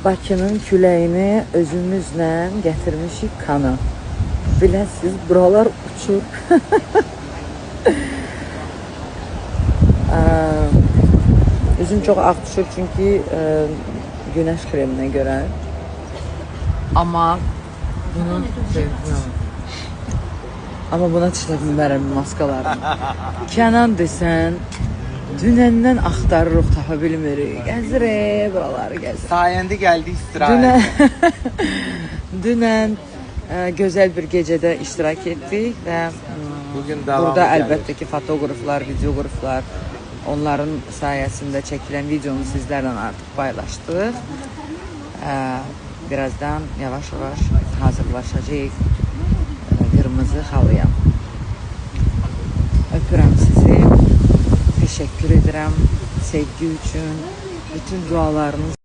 Bakının küləyini özümüzlə gətirmişik Kana. Biləsiz, buralar uçur. Üzüm çox ağ düşür çünki güneş kreminə görə. Amma buna çıxla bilmərəm maskalarını. Kənan desən, dünəndən axtarırıq, tapa bilmirik. Gəzirək, buraları gəzirək. Sayəndə gəldi istirahət. Dünən gözəl bir gecədə iştirak etdik və burada əlbəttə ki, fotoqraflar, videoqraflar, onların sayəsində çəkilən videonu sizlərlə artıq paylaşdıq. Birazdan yavaş-yavaş hazırlaşacağıq qırmızı halıya. Öpürəm sizi, təşəkkür edirəm sevgi üçün, bütün dualarınız